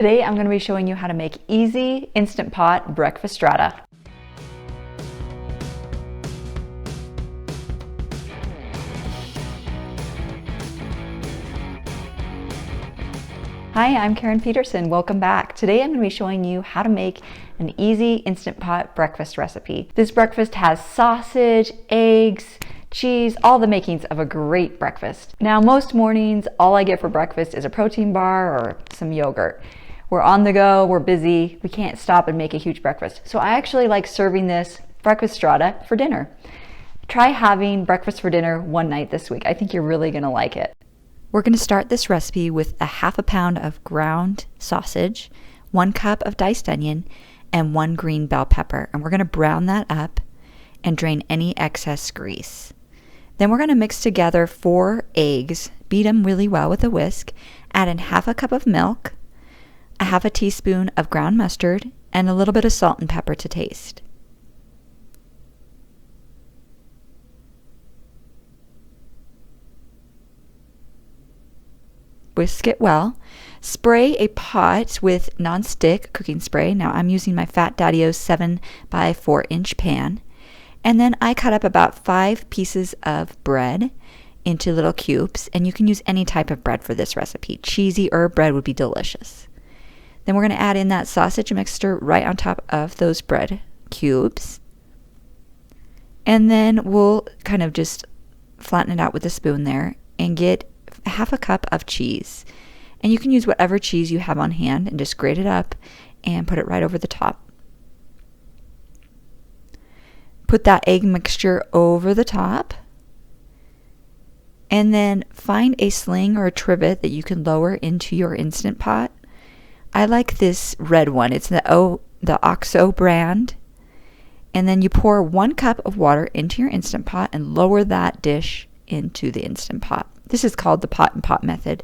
Today I'm going to be showing you how to make easy Instant Pot breakfast strata. Hi, I'm Karen Peterson. Welcome back. Today I'm going to be showing you how to make an easy Instant Pot breakfast recipe. This breakfast has sausage, eggs, cheese, all the makings of a great breakfast. Now, most mornings, all I get for breakfast is a protein bar or some yogurt. We're on the go, we're busy, we can't stop and make a huge breakfast. So I actually like serving this breakfast strata for dinner. Try having breakfast for dinner one night this week. I think you're really gonna like it. We're gonna start this recipe with a ½ pound of ground sausage, 1 cup of diced onion, and 1 green bell pepper. And we're gonna brown that up and drain any excess grease. Then we're gonna mix together 4 eggs, beat them really well with a whisk, add in ½ cup of milk, a ½ teaspoon of ground mustard, and a little bit of salt and pepper to taste. Whisk it well. Spray a pot with non-stick cooking spray. Now I'm using my Fat Daddy-O's 7 by 4 inch pan. And then I cut up about 5 pieces of bread into little cubes, and you can use any type of bread for this recipe. Cheesy herb bread would be delicious. Then we're going to add in that sausage mixture right on top of those bread cubes. And then we'll kind of just flatten it out with a spoon there and get ½ cup of cheese. And you can use whatever cheese you have on hand and just grate it up and put it right over the top. Put that egg mixture over the top. And then find a sling or a trivet that you can lower into your Instant Pot. I like this red one. It's the OXO brand. And then you pour 1 cup of water into your Instant Pot and lower that dish into the Instant Pot. This is called the pot and pot method.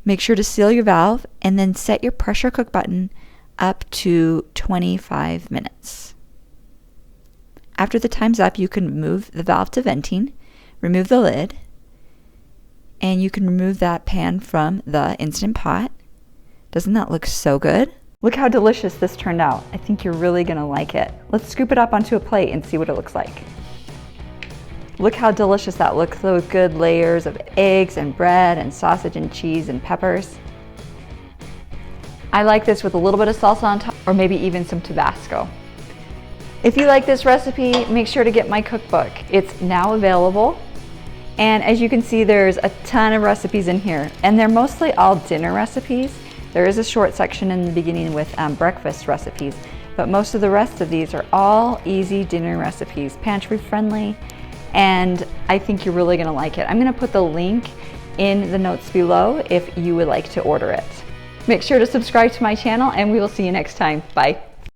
Make sure to seal your valve and then set your pressure cook button up to 25 minutes. After the time's up, you can move the valve to venting, remove the lid, and you can remove that pan from the Instant Pot. Doesn't that look so good? Look how delicious this turned out. I think you're really gonna like it. Let's scoop it up onto a plate and see what it looks like. Look how delicious that looks. Those good layers of eggs and bread and sausage and cheese and peppers. I like this with a little bit of salsa on top or maybe even some Tabasco. If you like this recipe, make sure to get my cookbook. It's now available. And as you can see, there's a ton of recipes in here, and they're mostly all dinner recipes. There is a short section in the beginning with breakfast recipes, but most of the rest of these are all easy dinner recipes, pantry friendly, and I think you're really gonna like it. I'm gonna put the link in the notes below if you would like to order it. Make sure to subscribe to my channel, and we will see you next time. Bye.